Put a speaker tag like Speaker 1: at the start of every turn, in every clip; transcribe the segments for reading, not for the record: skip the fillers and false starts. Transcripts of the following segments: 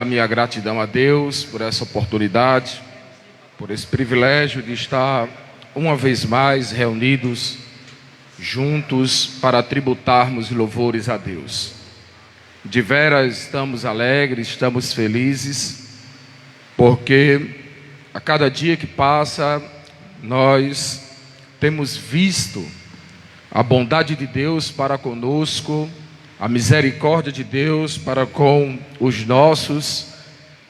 Speaker 1: A minha gratidão a Deus por essa oportunidade, por esse privilégio de estar uma vez mais reunidos juntos para tributarmos louvores a Deus. De veras estamos alegres, estamos felizes, porque a cada dia que passa nós temos visto a bondade de Deus para conosco, a misericórdia de Deus para com os nossos,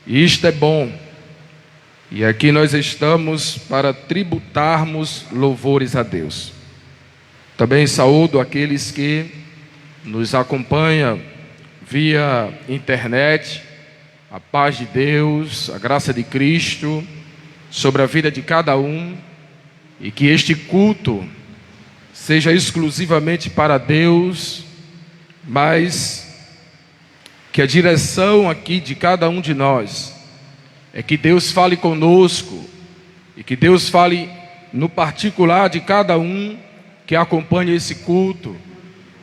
Speaker 1: e isto é bom. E aqui nós estamos para tributarmos louvores a Deus. Também saúdo aqueles que nos acompanham via internet. A paz de Deus, a graça de Cristo sobre a vida de cada um, e que este culto seja exclusivamente para Deus, mas que a direção aqui de cada um de nós é que Deus fale conosco, e que Deus fale no particular de cada um que acompanha esse culto,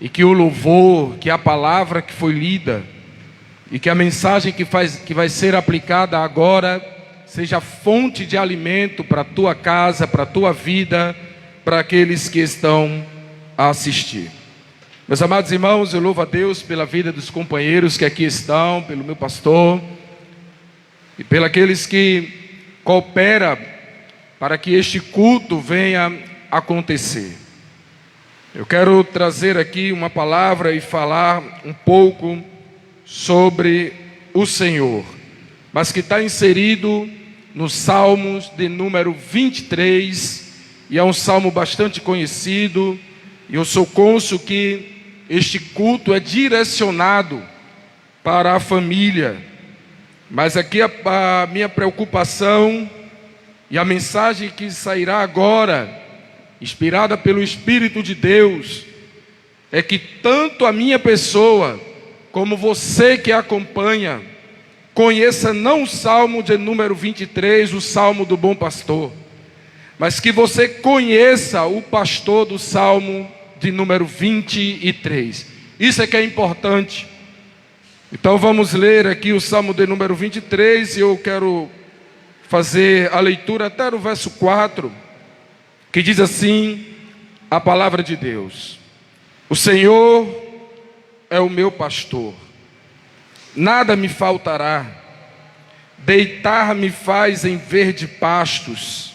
Speaker 1: e que o louvor, que a palavra que foi lida, e que a mensagem que vai ser aplicada agora seja fonte de alimento para a tua casa, para a tua vida, para aqueles que estão a assistir. Meus amados irmãos, eu louvo a Deus pela vida dos companheiros que aqui estão, pelo meu pastor e pelos aqueles que cooperam para que este culto venha acontecer. Eu quero trazer aqui uma palavra e falar um pouco sobre o Senhor, mas que está inserido nos Salmos de número 23, e é um salmo bastante conhecido, e eu sou cônscio que este culto é direcionado para a família, mas aqui a minha preocupação e a mensagem que sairá agora, inspirada pelo Espírito de Deus, é que tanto a minha pessoa, como você que acompanha, conheça não o Salmo de número 23, o Salmo do Bom Pastor, mas que você conheça o pastor do Salmo de número 23. Isso é que é importante. Então vamos ler aqui o Salmo de número 23, e eu quero fazer a leitura até no verso 4, que diz assim a palavra de Deus: O Senhor é o meu pastor, nada me faltará. Deitar-me faz em verde pastos,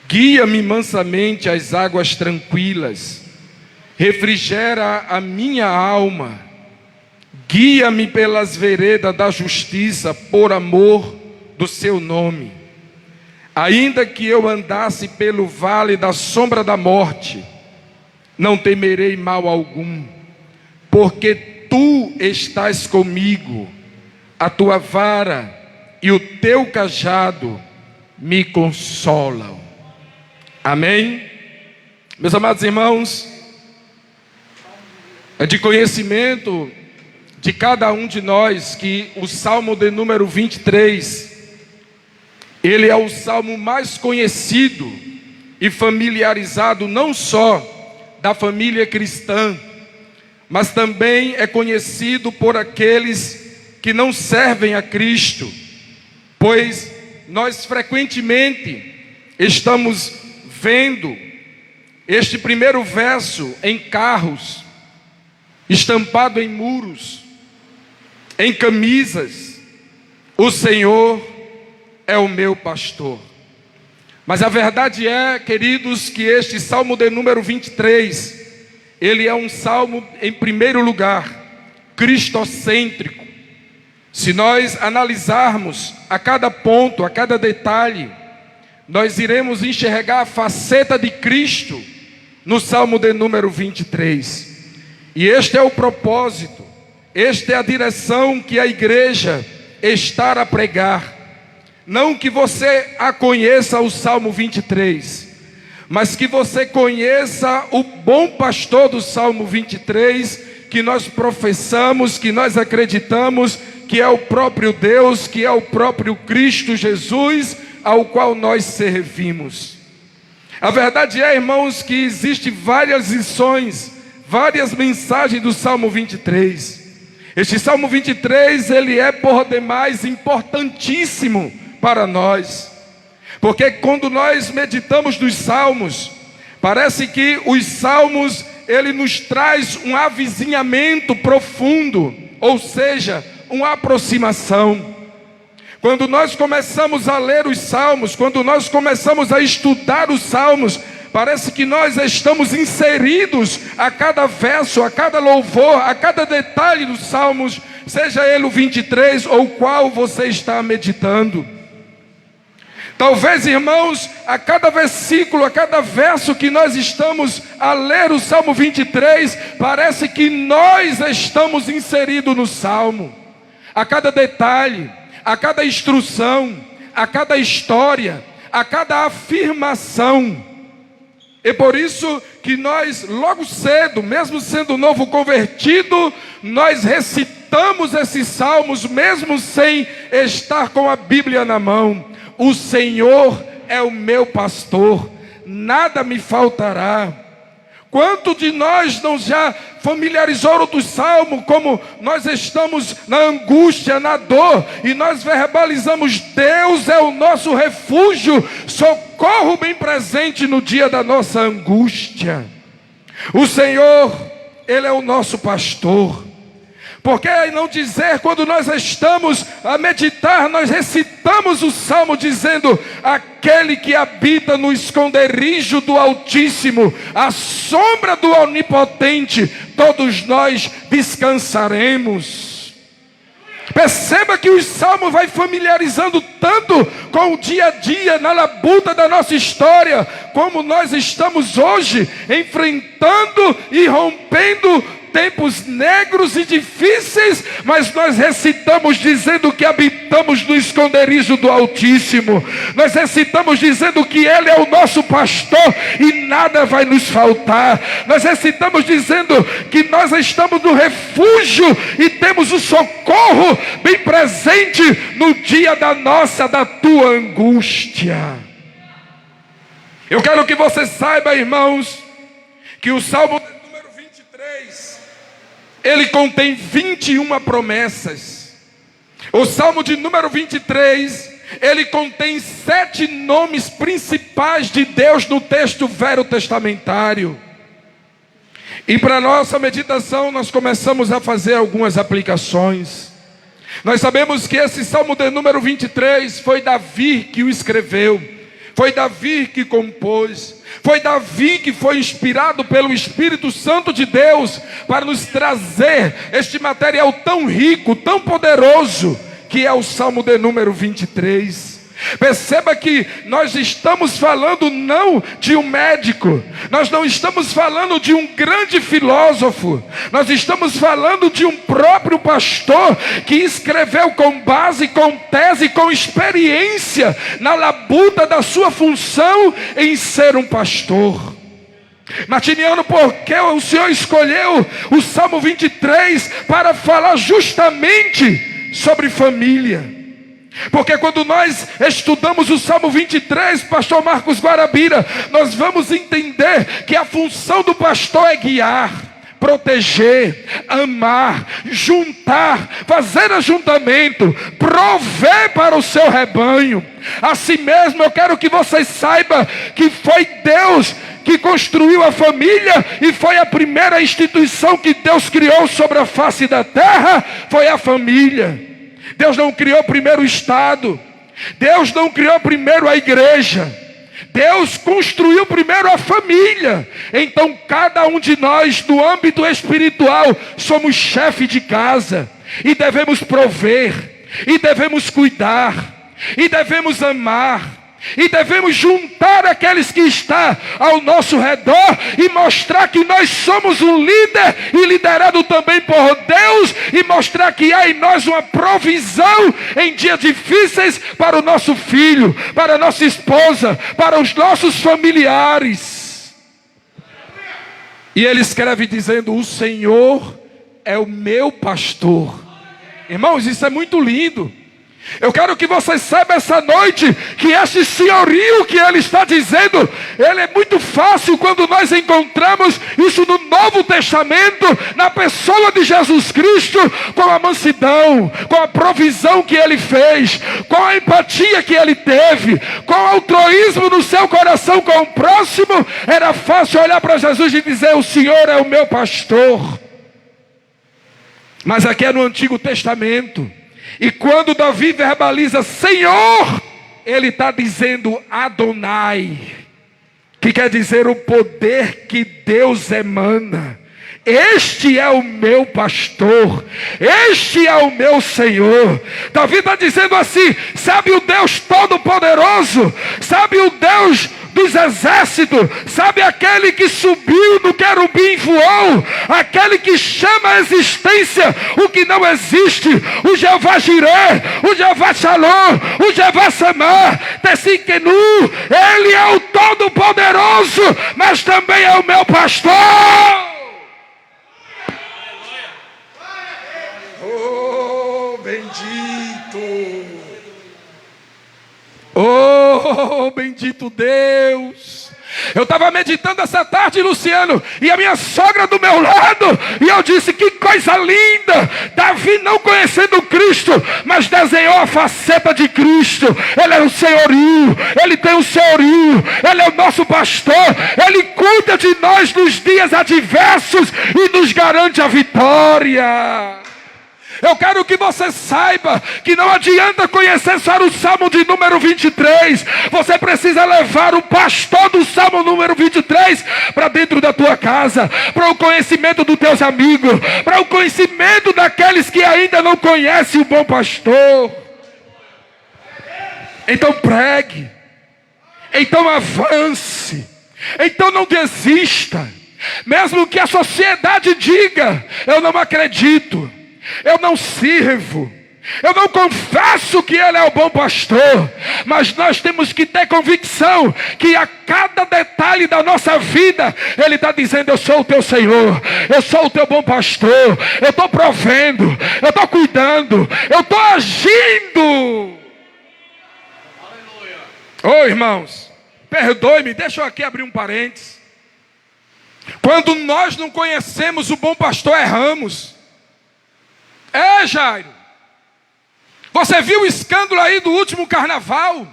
Speaker 1: guia-me mansamente às águas tranquilas, refrigera a minha alma, guia-me pelas veredas da justiça, por amor do seu nome. Ainda que eu andasse pelo vale da sombra da morte, não temerei mal algum, porque tu estás comigo, a tua vara e o teu cajado me consolam. Amém? Meus amados irmãos, é de conhecimento de cada um de nós que o Salmo de número 23, ele é o salmo mais conhecido e familiarizado não só da família cristã, mas também é conhecido por aqueles que não servem a Cristo, pois nós frequentemente estamos vendo este primeiro verso em carros, estampado em muros, em camisas: o Senhor é o meu pastor. Mas a verdade é, queridos, que este Salmo de número 23, ele é um salmo, em primeiro lugar, cristocêntrico. Se nós analisarmos a cada ponto, a cada detalhe, nós iremos enxergar a faceta de Cristo no Salmo de número 23. E este é o propósito, esta é a direção que a igreja está a pregar. Não que você conheça o Salmo 23, mas que você conheça o bom pastor do Salmo 23, que nós professamos, que nós acreditamos que é o próprio Deus, que é o próprio Cristo Jesus, ao qual nós servimos. A verdade é, irmãos, que existem várias lições, várias mensagens do Salmo 23. Este Salmo 23, ele é por demais importantíssimo para nós, porque quando nós meditamos nos Salmos, parece que os Salmos, ele nos traz um avizinhamento profundo, ou seja, uma aproximação. Quando nós começamos a ler os Salmos, quando nós começamos a estudar os Salmos, parece que nós estamos inseridos a cada verso, a cada louvor, a cada detalhe dos Salmos, seja ele o 23 ou o qual você está meditando. Talvez, irmãos, a cada versículo, a cada verso que nós estamos a ler o Salmo 23, parece que nós estamos inseridos no Salmo. A cada detalhe, a cada instrução, a cada história, a cada afirmação. É por isso que nós, logo cedo, mesmo sendo novo convertido, nós recitamos esses salmos, mesmo sem estar com a Bíblia na mão. O Senhor é o meu pastor, nada me faltará. Quanto de nós não já familiarizou dos salmos, como nós estamos na angústia, na dor, e nós verbalizamos: Deus é o nosso refúgio, socorro bem presente no dia da nossa angústia. O Senhor, Ele é o nosso pastor. Por que não dizer, quando nós estamos a meditar, nós recitamos o Salmo dizendo: aquele que habita no esconderijo do Altíssimo, à sombra do Onipotente, todos nós descansaremos. Perceba que o Salmo vai familiarizando tanto com o dia a dia, na labuta da nossa história, como nós estamos hoje enfrentando e rompendo tempos negros e difíceis, mas nós recitamos dizendo que habitamos no esconderijo do Altíssimo. Nós recitamos dizendo que Ele é o nosso pastor e nada vai nos faltar. Nós recitamos dizendo que nós estamos no refúgio e temos o socorro bem presente no dia da tua angústia. Eu quero que você saiba, irmãos, que o Salmo número 23, ele contém 21 promessas. O Salmo de número 23, ele contém 7 nomes principais de Deus no texto verotestamentário. E para nossa meditação, nós começamos a fazer algumas aplicações. Nós sabemos que esse Salmo de número 23 foi Davi que o escreveu. Foi Davi que compôs. Foi Davi que foi inspirado pelo Espírito Santo de Deus para nos trazer este material tão rico, tão poderoso, que é o Salmo de número 23. Perceba que nós estamos falando não de um médico, nós não estamos falando de um grande filósofo, nós estamos falando de um próprio pastor que escreveu com base, com tese, com experiência na labuta da sua função em ser um pastor. Martiniano, por que o Senhor escolheu o Salmo 23 para falar justamente sobre família? Porque quando nós estudamos o Salmo 23, pastor Marcos Guarabira, nós vamos entender que a função do pastor é guiar, proteger, amar, juntar, fazer ajuntamento, prover para o seu rebanho. Assim mesmo, eu quero que vocês saibam que foi Deus que construiu a família, e foi a primeira instituição que Deus criou sobre a face da terra, foi a família. Deus não criou primeiro o Estado, Deus não criou primeiro a igreja, Deus construiu primeiro a família. Então cada um de nós, no âmbito espiritual, somos chefe de casa, e devemos prover, e devemos cuidar, e devemos amar, e devemos juntar aqueles que estão ao nosso redor e mostrar que nós somos um líder e liderado também por Deus, e mostrar que há em nós uma provisão em dias difíceis para o nosso filho, para a nossa esposa, para os nossos familiares. E ele escreve dizendo: o Senhor é o meu pastor. Irmãos, isso é muito lindo. Eu quero que você saiba essa noite que esse senhorio que ele está dizendo, ele é muito fácil quando nós encontramos isso no Novo Testamento, na pessoa de Jesus Cristo, com a mansidão, com a provisão que ele fez, com a empatia que ele teve, com o altruísmo no seu coração com o próximo. Era fácil olhar para Jesus e dizer: o Senhor é o meu pastor. Mas aqui é no Antigo Testamento. E quando Davi verbaliza Senhor, ele está dizendo Adonai, que quer dizer o poder que Deus emana. Este é o meu pastor, este é o meu Senhor. Davi está dizendo assim: sabe o Deus Todo-Poderoso, sabe o Deus dos exércitos, sabe aquele que subiu no querubim e voou, aquele que chama a existência o que não existe, o Jeová Jireh, o Jeová Shalom, o Jeová Samar, Tessiquenu. Ele é o Todo-Poderoso, mas também é o meu pastor. Oh, bendito! Oh, bendito Deus! Eu estava meditando essa tarde, Luciano, e a minha sogra do meu lado, e eu disse: que coisa linda! Davi, não conhecendo Cristo, mas desenhou a faceta de Cristo. Ele é o senhorio, ele tem o senhorio, ele é o nosso pastor, ele cuida de nós nos dias adversos e nos garante a vitória. Eu quero que você saiba que não adianta conhecer só o Salmo de número 23. Você precisa levar o pastor do Salmo número 23 para dentro da tua casa, para o conhecimento dos teus amigos, para o conhecimento daqueles que ainda não conhecem o bom pastor. Então pregue, então avance, então não desista. Mesmo que a sociedade diga: eu não acredito, eu não sirvo, eu não confesso que ele é o bom pastor. Mas nós temos que ter convicção que a cada detalhe da nossa vida ele está dizendo: eu sou o teu Senhor, eu sou o teu bom pastor, eu estou provendo, eu estou cuidando, eu estou agindo. Aleluia. Ô irmãos, perdoe-me, deixa eu aqui abrir um parênteses. Quando nós não conhecemos o bom pastor, erramos. Jairo, você viu o escândalo aí do último carnaval,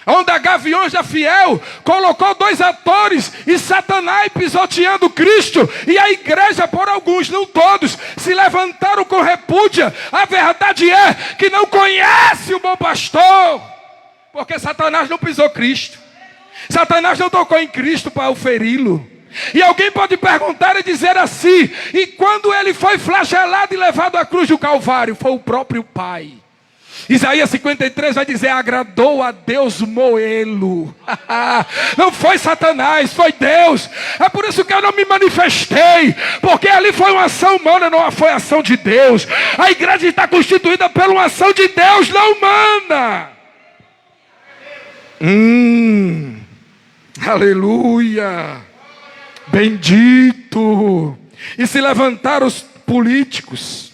Speaker 1: onde a Gaviões da Fiel colocou 2 atores e Satanás pisoteando Cristo, e a igreja, por alguns, não todos, se levantaram com repúdia. A verdade é que não conhece o bom pastor, porque Satanás não pisou Cristo, Satanás não tocou em Cristo para o feri-lo. E alguém pode perguntar e dizer assim: e quando ele foi flagelado e levado à cruz do Calvário? Foi o próprio Pai. Isaías 53 vai dizer: agradou a Deus moê-lo. Não foi Satanás, foi Deus. É por isso que eu não me manifestei, porque ali foi uma ação humana, não foi ação de Deus. A igreja está constituída por uma ação de Deus, não humana. Aleluia. Bendito. E se levantaram os políticos,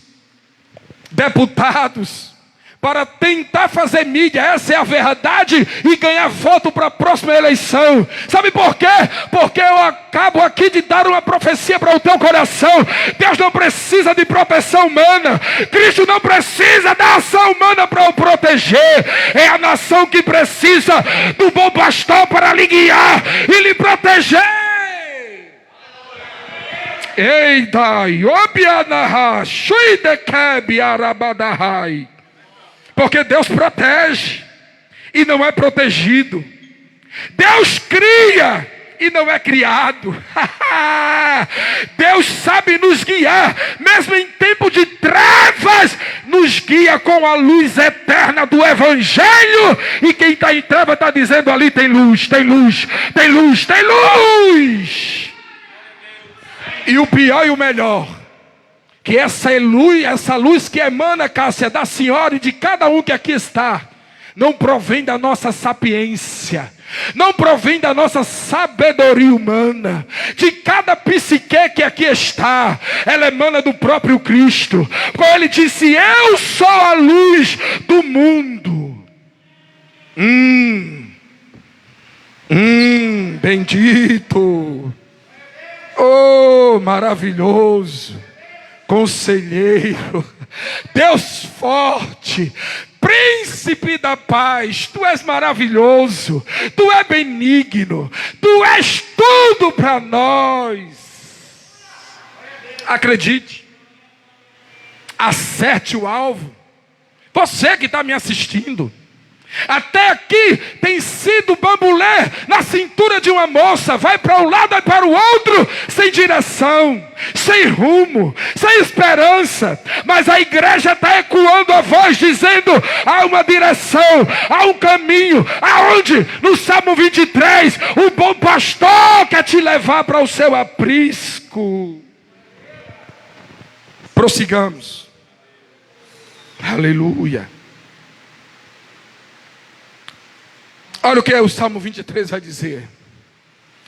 Speaker 1: deputados, para tentar fazer mídia, essa é a verdade, e ganhar voto para a próxima eleição. Sabe por quê? Porque eu acabo aqui de dar uma profecia para o teu coração. Deus não precisa de proteção humana, Cristo não precisa da ação humana para o proteger. É a nação que precisa do bom pastor para lhe guiar e lhe proteger. Porque Deus protege e não é protegido. Deus cria e não é criado. Deus sabe nos guiar, mesmo em tempo de trevas, nos guia com a luz eterna do Evangelho. E quem está em treva está dizendo: ali tem luz, tem luz, tem luz, tem luz. E o pior e o melhor, que essa luz que emana, Cássia, da senhora e de cada um que aqui está, não provém da nossa sapiência, não provém da nossa sabedoria humana, de cada psique que aqui está, ela emana do próprio Cristo. Quando ele disse: eu sou a luz do mundo. Bendito. Oh, maravilhoso. Conselheiro. Deus forte. Príncipe da paz. Tu és maravilhoso. Tu és benigno. Tu és tudo para nós. Acredite. Acerte o alvo. Você que está me assistindo. Até aqui tem sido bambolé na cintura de uma moça. Vai para um lado e para o outro, sem direção, sem rumo, sem esperança. Mas a igreja está ecoando a voz, dizendo: há uma direção, há um caminho. Aonde? No Salmo 23, o bom pastor quer te levar para o seu aprisco. Prossigamos. Aleluia. Olha o que o Salmo 23 vai dizer.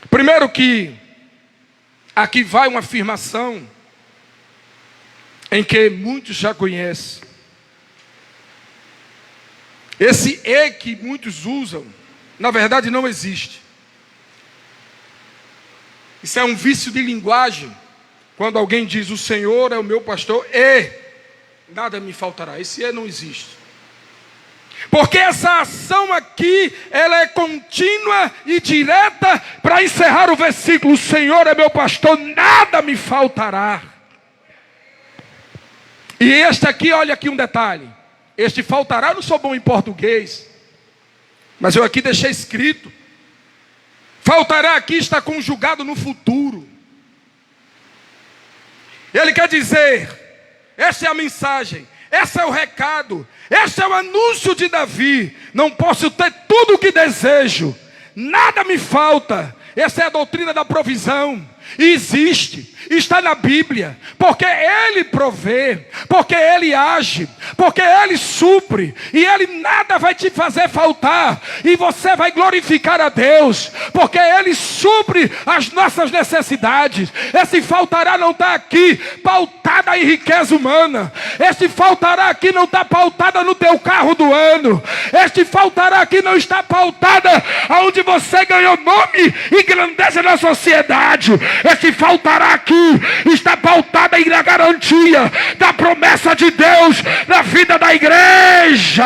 Speaker 1: Primeiro que aqui vai uma afirmação em que muitos já conhecem. Esse "e" que muitos usam, na verdade não existe. Isso é um vício de linguagem. Quando alguém diz: o Senhor é o meu pastor e nada me faltará. Esse "e" não existe. Porque essa ação aqui, ela é contínua e direta para encerrar o versículo. O Senhor é meu pastor, nada me faltará. E este aqui, olha aqui um detalhe. Este faltará, eu não sou bom em português, mas eu aqui deixei escrito. Faltará aqui está conjugado no futuro. Ele quer dizer, essa é a mensagem. Esse é o recado, esse é o anúncio de Davi. Não posso ter tudo o que desejo, nada me falta. Essa é a doutrina da provisão. E existe, está na Bíblia, porque Ele provê, porque Ele age, porque Ele supre, e Ele nada vai te fazer faltar, e você vai glorificar a Deus, porque Ele supre as nossas necessidades. Esse faltará não está aqui pautada em riqueza humana, esse faltará aqui não está pautada no teu carro do ano, este faltará aqui não está pautada aonde você ganhou nome e grandeza na sociedade. Esse faltará aqui está pautada na garantia da promessa de Deus na vida da igreja.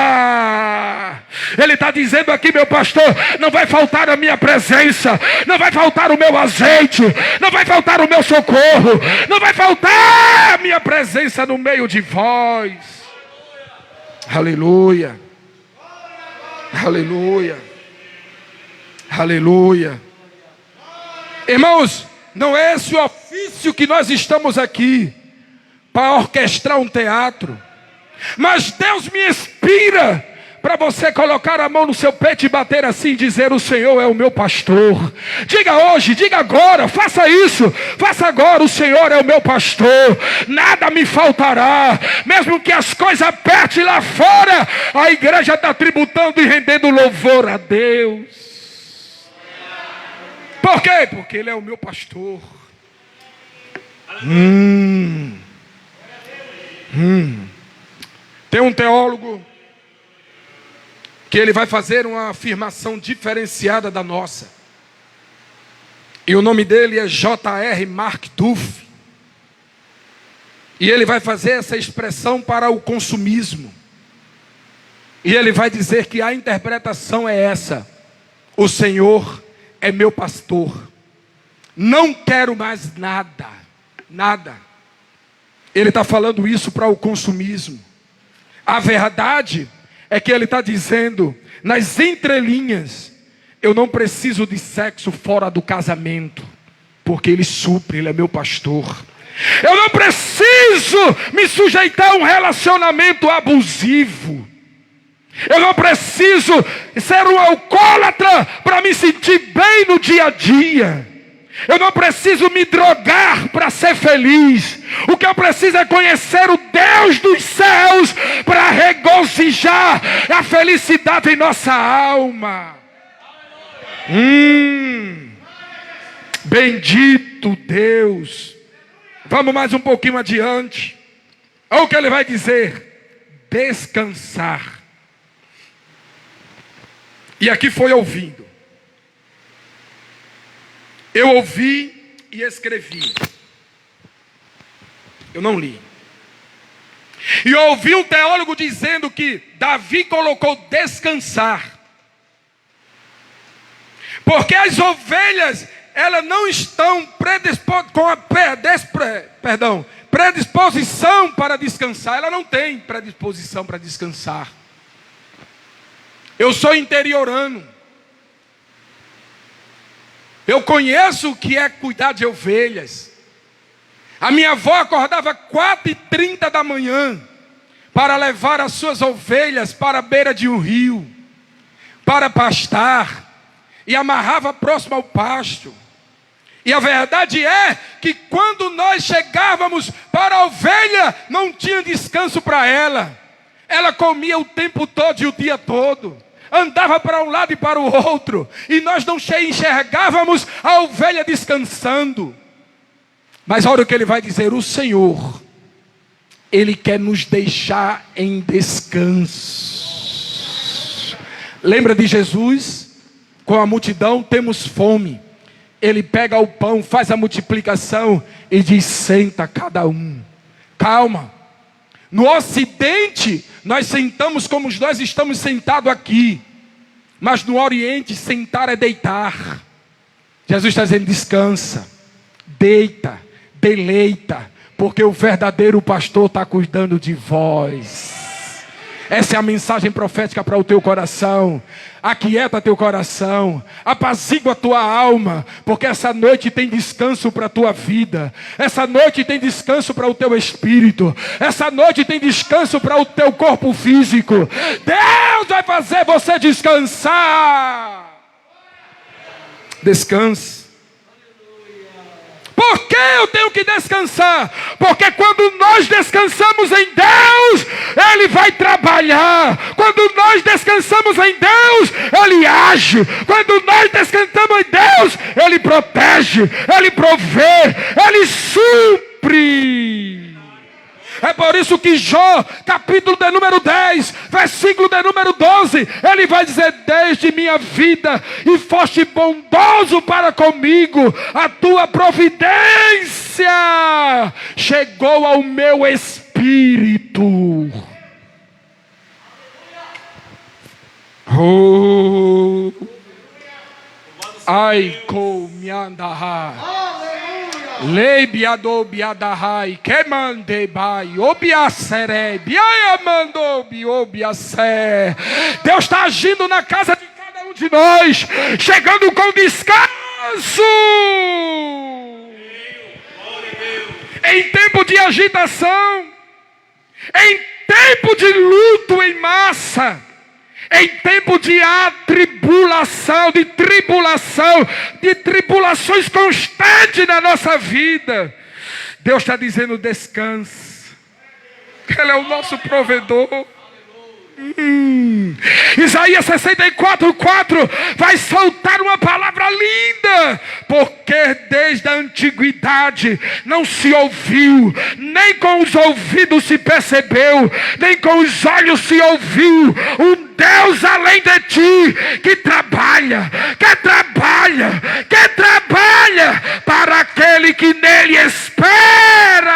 Speaker 1: Ele está dizendo aqui: meu pastor, não vai faltar a minha presença, não vai faltar o meu azeite, não vai faltar o meu socorro, não vai faltar a minha presença no meio de vós. Aleluia. Aleluia. Aleluia. Irmãos, não é esse o ofício que nós estamos aqui para orquestrar um teatro. Mas Deus me inspira para você colocar a mão no seu peito e bater assim e dizer: o Senhor é o meu pastor. Diga hoje, diga agora, faça isso, faça agora: o Senhor é o meu pastor, nada me faltará. Mesmo que as coisas apertem lá fora, a igreja está tributando e rendendo louvor a Deus. Por quê? Porque Ele é o meu pastor. Tem um teólogo que ele vai fazer uma afirmação diferenciada da nossa. E o nome dele é J.R. Mark Duff. E ele vai fazer essa expressão para o consumismo. E ele vai dizer que a interpretação é essa: o Senhor é meu pastor, não quero mais nada, nada. Ele está falando isso para o consumismo. A verdade é que ele está dizendo, nas entrelinhas: eu não preciso de sexo fora do casamento, porque Ele supre, Ele é meu pastor. Eu não preciso me sujeitar a um relacionamento abusivo. Eu não preciso ser um alcoólatra para me sentir bem no dia a dia. Eu não preciso me drogar para ser feliz. O que eu preciso é conhecer o Deus dos céus para regozijar a felicidade em nossa alma. Bendito Deus. Vamos mais um pouquinho adiante. Olha o que ele vai dizer: descansar. E aqui foi ouvindo. Eu ouvi e escrevi. Eu não li. E eu ouvi um teólogo dizendo que Davi colocou descansar. Porque as ovelhas, elas não estão com a predisposição para descansar. Ela não tem predisposição para descansar. Eu sou interiorano. Eu conheço o que é cuidar de ovelhas. A minha avó acordava 4h30 da manhã para levar as suas ovelhas para a beira de um rio, para pastar, e amarrava próximo ao pasto. E a verdade é que quando nós chegávamos para a ovelha, não tinha descanso para ela. Ela comia o tempo todo e o dia todo. Andava para um lado e para o outro. E nós não enxergávamos a ovelha descansando. Mas olha o que ele vai dizer. O Senhor, Ele quer nos deixar em descanso. Lembra de Jesus? Com a multidão, temos fome. Ele pega o pão, faz a multiplicação e diz: senta cada um. Calma. No Ocidente, nós sentamos como nós estamos sentados aqui. Mas no Oriente, sentar é deitar. Jesus está dizendo: descansa, deita, deleita, porque o verdadeiro pastor está cuidando de vós. Essa é a mensagem profética para o teu coração. Aquieta teu coração, apazigua a tua alma, porque essa noite tem descanso para a tua vida. Essa noite tem descanso para o teu espírito. Essa noite tem descanso para o teu corpo físico. Deus vai fazer você descansar. Descanse. Por que eu tenho que descansar? Porque quando nós descansamos em Deus, Ele vai trabalhar. Quando nós descansamos em Deus, Ele age. Quando nós descansamos em Deus, Ele protege, Ele provê, Ele supre. É por isso que Jó, capítulo de número 10, versículo de número 12, ele vai dizer: desde minha vida, e foste bondoso para comigo, a tua providência chegou ao meu espírito. Oh, ai, com me andar. Leibiado biadahai, que mande bai, obiacere, biamando biobiacé. Deus está agindo na casa de cada um de nós, chegando com descanso. Em tempo de agitação, em tempo de luto em massa, em tempo de atribulação, de tribulações constantes na nossa vida, Deus está dizendo: descanse. Ele é o nosso provedor. Isaías 64:4 vai soltar uma palavra linda. Porque desde a antiguidade não se ouviu, nem com os ouvidos se percebeu, nem com os olhos se ouviu, um Deus além de ti, que trabalha para aquele que nele espera.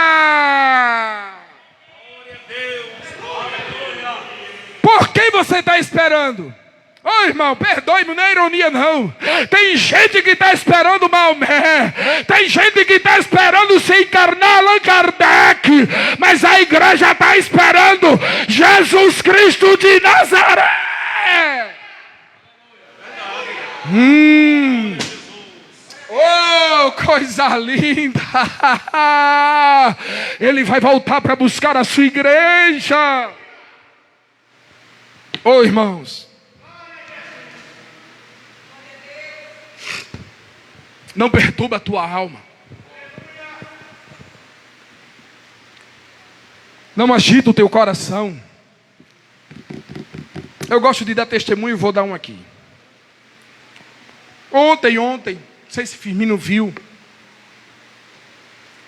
Speaker 1: Por quem você está esperando? Ô irmão, perdoe-me, não é ironia não. Tem gente que está esperando Maomé. Tem gente que está esperando se encarnar Allan Kardec. Mas a igreja está esperando Jesus Cristo de Nazaré. Oh, coisa linda. Ele vai voltar para buscar a sua igreja. Oh, irmãos, não perturba a tua alma, não agita o teu coração. Eu gosto de dar testemunho e vou dar um aqui. Ontem, não sei se Firmino viu,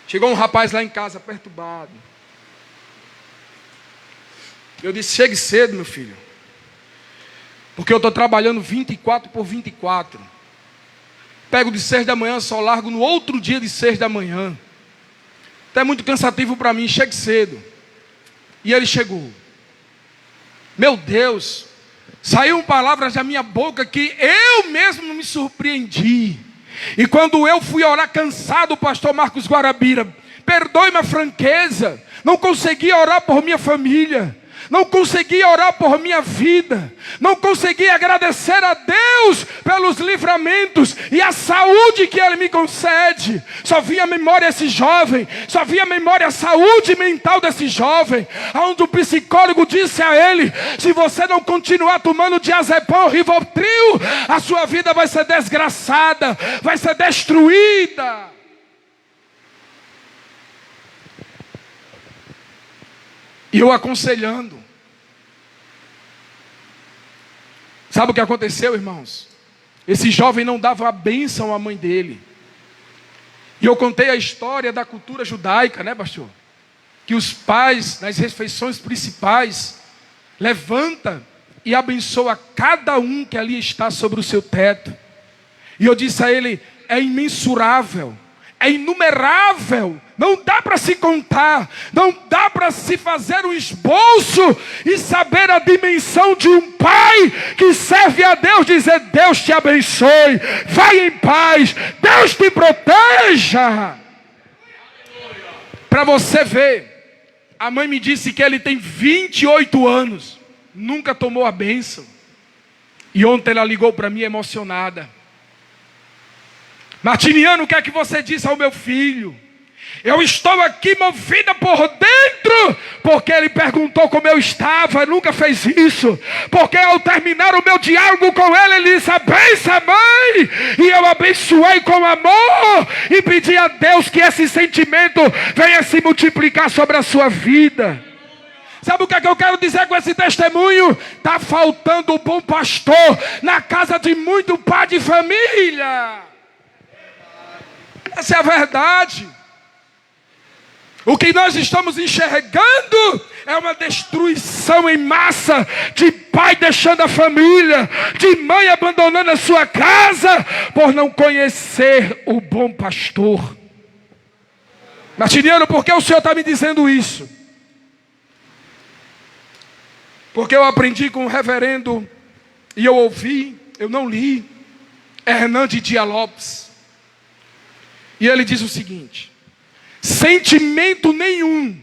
Speaker 1: chegou um rapaz lá em casa perturbado. Eu disse: chegue cedo, meu filho. Porque eu estou trabalhando 24 por 24. Pego de 6 da manhã, só largo no outro dia de 6 da manhã. Então é muito cansativo para mim, chegue cedo. E ele chegou. Meu Deus, saiu palavras da minha boca que eu mesmo me surpreendi. E quando eu fui orar cansado, pastor Marcos Guarabira, perdoe-me a franqueza, não consegui orar por minha família, não consegui orar por minha vida, não consegui agradecer a Deus pelos livramentos e a saúde que Ele me concede. Só vinha a memória esse jovem, só vinha a memória a saúde mental desse jovem, onde o psicólogo disse a ele: se você não continuar tomando diazepam, Rivotril, a sua vida vai ser desgraçada, vai ser destruída. E eu aconselhando. Sabe o que aconteceu, irmãos? Esse jovem não dava a bênção à mãe dele. E eu contei a história da cultura judaica, né, pastor? Que os pais, nas refeições principais, levanta e abençoa cada um que ali está sobre o seu teto. E eu disse a ele: é imensurável, é inumerável, não dá para se contar, não dá para se fazer um esboço e saber a dimensão de um pai que serve a Deus, dizer: Deus te abençoe, vai em paz, Deus te proteja. Para você ver, a mãe me disse que ele tem 28 anos, nunca tomou a bênção. E ontem ela ligou para mim emocionada: Martiniano, o que é que você disse ao meu filho? Eu estou aqui movida por dentro, porque ele perguntou como eu estava, nunca fez isso. Porque ao terminar o meu diálogo com ele, ele disse: abençoa, mãe. E eu abençoei com amor e pedi a Deus que esse sentimento venha se multiplicar sobre a sua vida. Sabe o que é que eu quero dizer com esse testemunho? Está faltando o bom pastor na casa de muito pai de família. Essa é a verdade. O que nós estamos enxergando é uma destruição em massa de pai deixando a família, de mãe abandonando a sua casa por não conhecer o bom pastor. Martiniano, por que o senhor está me dizendo isso? Porque eu aprendi com o reverendo e eu ouvi, eu não li, Hernan de Dias Lopes. E ele diz o seguinte: sentimento nenhum,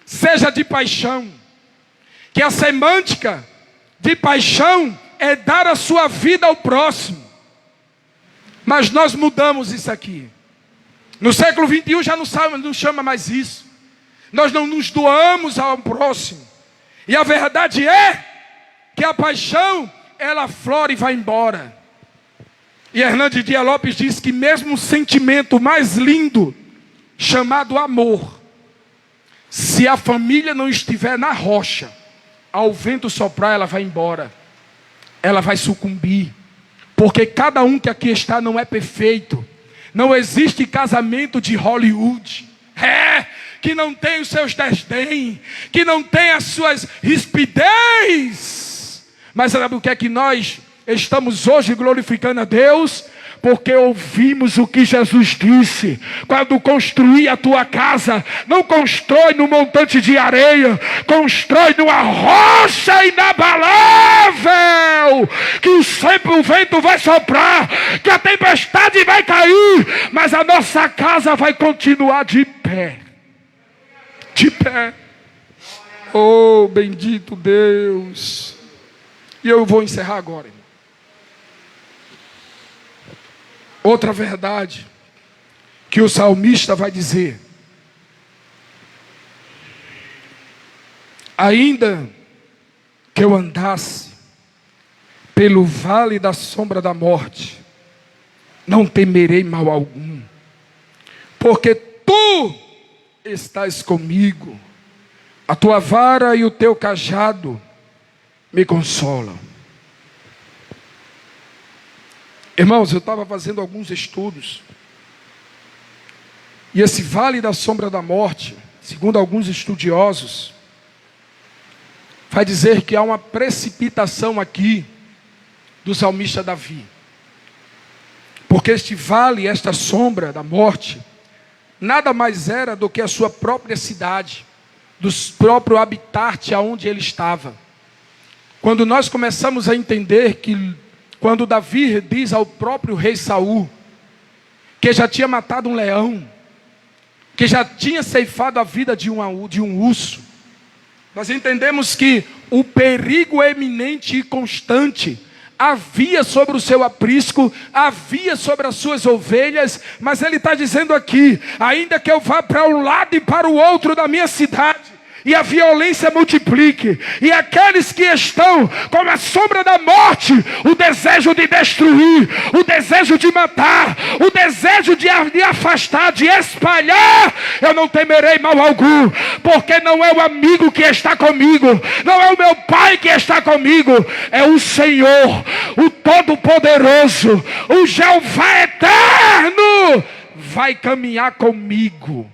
Speaker 1: seja de paixão, que a semântica de paixão é dar a sua vida ao próximo. Mas nós mudamos isso aqui. No século 21 já não chama mais isso. Nós não nos doamos ao próximo. E a verdade é que a paixão, ela flora e vai embora. E Hernan de Dias Lopes diz que mesmo o sentimento mais lindo, chamado amor, se a família não estiver na rocha, ao vento soprar, ela vai embora. Ela vai sucumbir. Porque cada um que aqui está não é perfeito. Não existe casamento de Hollywood. Que não tem os seus desdém, que não tem as suas rispidez. Mas sabe o que é que nós estamos hoje glorificando a Deus? Porque ouvimos o que Jesus disse: quando construir a tua casa, não constrói no montante de areia, constrói numa rocha inabalável, que sempre o vento vai soprar, que a tempestade vai cair, mas a nossa casa vai continuar de pé. De pé. Oh, bendito Deus. E eu vou encerrar agora, irmão. Outra verdade que o salmista vai dizer: ainda que eu andasse pelo vale da sombra da morte, não temerei mal algum, porque tu estás comigo, a tua vara e o teu cajado me consolam. Irmãos, eu estava fazendo alguns estudos, e esse vale da sombra da morte, segundo alguns estudiosos,
Speaker 2: vai dizer que há uma precipitação aqui do salmista Davi. Porque este vale, esta sombra da morte, nada mais era do que a sua própria cidade, do próprio habitat aonde ele estava. Quando nós começamos a entender que, quando Davi diz ao próprio rei Saul, que já tinha matado um leão, que já tinha ceifado a vida de um urso, nós entendemos que o perigo eminente e constante havia sobre o seu aprisco, havia sobre as suas ovelhas, mas ele está dizendo aqui, ainda que eu vá para um lado e para o outro da minha cidade, e a violência multiplique, e aqueles que estão como a sombra da morte, o desejo de destruir, o desejo de matar, o desejo de afastar, de espalhar, eu não temerei mal algum, porque não é o amigo que está comigo, não é o meu pai que está comigo, é o Senhor, o Todo-Poderoso, o Jeová Eterno, vai caminhar comigo.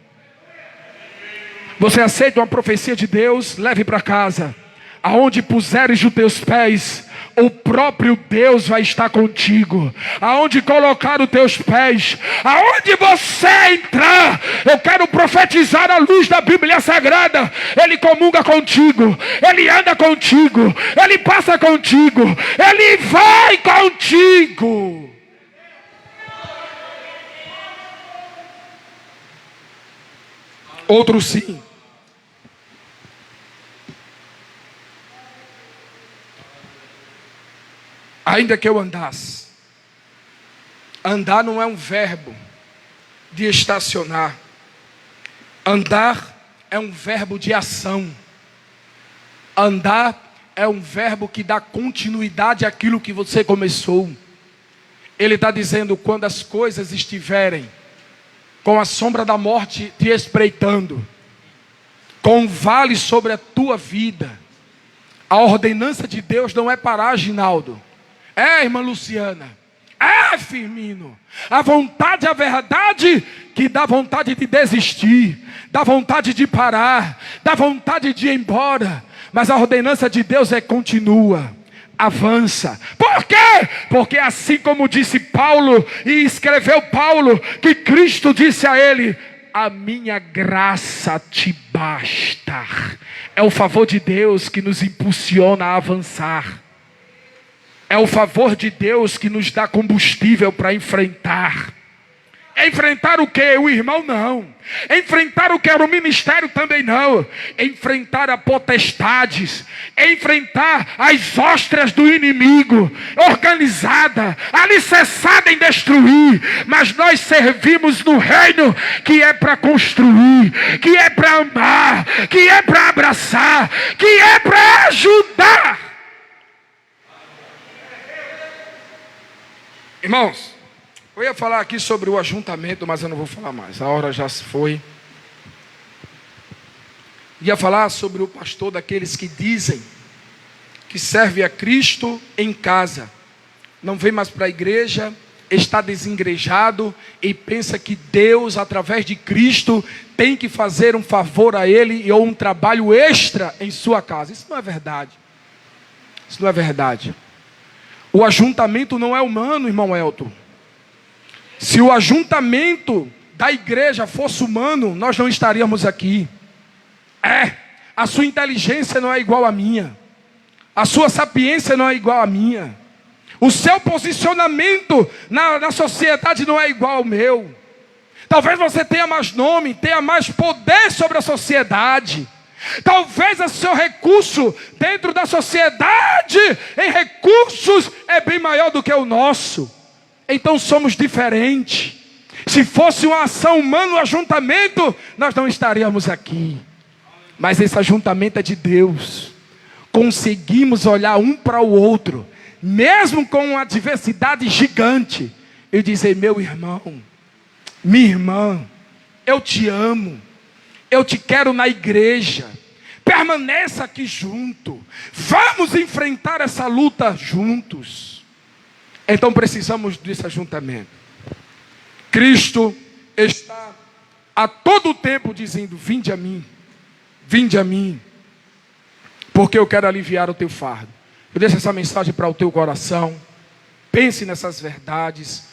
Speaker 2: Você aceita uma profecia de Deus? Leve para casa. Aonde puseres os teus pés, o próprio Deus vai estar contigo. Aonde colocar os teus pés, aonde você entrar, eu quero profetizar a luz da Bíblia Sagrada. Ele comunga contigo, Ele anda contigo, Ele passa contigo, Ele vai contigo. Outro sim. Ainda que eu andasse. Andar não é um verbo de estacionar. Andar é um verbo de ação. Andar é um verbo que dá continuidade àquilo que você começou. Ele está dizendo, quando as coisas estiverem com a sombra da morte te espreitando, com um vale sobre a tua vida, a ordenança de Deus não é parar, Ginaldo. É, irmã Luciana. É, Firmino. A vontade, a verdade, que dá vontade de desistir, dá vontade de parar, dá vontade de ir embora. Mas a ordenança de Deus é continua, avança. Por quê? Porque assim como disse Paulo, e escreveu Paulo, que Cristo disse a ele, a minha graça te basta. É o favor de Deus que nos impulsiona a avançar. É o favor de Deus que nos dá combustível para enfrentar. Enfrentar o que? O irmão não. Enfrentar o que era o ministério também não. Enfrentar a potestades. Enfrentar as ostras do inimigo. Organizada, alicerçada em destruir. Mas nós servimos no reino que é para construir. Que é para amar. Que é para abraçar. Que é para ajudar. Irmãos, eu ia falar aqui sobre o ajuntamento, mas eu não vou falar mais, a hora já se foi. Ia falar sobre o pastor daqueles que dizem que serve a Cristo em casa, não vem mais para a igreja, está desengrejado e pensa que Deus, através de Cristo, tem que fazer um favor a ele ou um trabalho extra em sua casa. Isso não é verdade. Isso não é verdade. O ajuntamento não é humano, irmão Elton. Se o ajuntamento da igreja fosse humano, nós não estaríamos aqui. A sua inteligência não é igual à minha. A sua sapiência não é igual à minha. O seu posicionamento na sociedade não é igual ao meu. Talvez você tenha mais nome, tenha mais poder sobre a sociedade. Talvez o seu recurso dentro da sociedade, em recursos, é bem maior do que o nosso. Então somos diferentes. Se fosse uma ação humana, um ajuntamento, nós não estaríamos aqui. Mas esse ajuntamento é de Deus. Conseguimos olhar um para o outro, mesmo com uma diversidade gigante, e dizer, meu irmão, minha irmã, eu te amo. Eu te quero na igreja. Permaneça aqui junto. Vamos enfrentar essa luta juntos. Então precisamos desse ajuntamento. Cristo está a todo tempo dizendo, vinde a mim. Vinde a mim. porque eu quero aliviar o teu fardo. Eu deixo essa mensagem para o teu coração. Pense nessas verdades.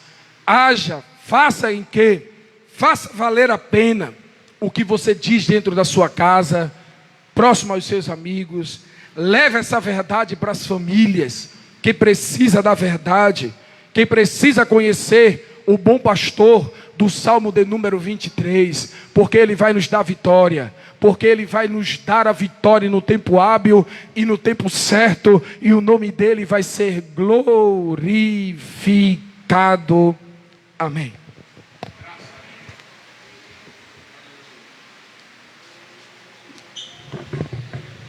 Speaker 2: Haja, faça em que? Faça valer a pena o que você diz dentro da sua casa, próximo aos seus amigos. Leve essa verdade para as famílias. Quem precisa da verdade, quem precisa conhecer o bom pastor do Salmo de número 23, porque ele vai nos dar vitória, porque ele vai nos dar a vitória no tempo hábil e no tempo certo, e o nome dele vai ser glorificado. Amém.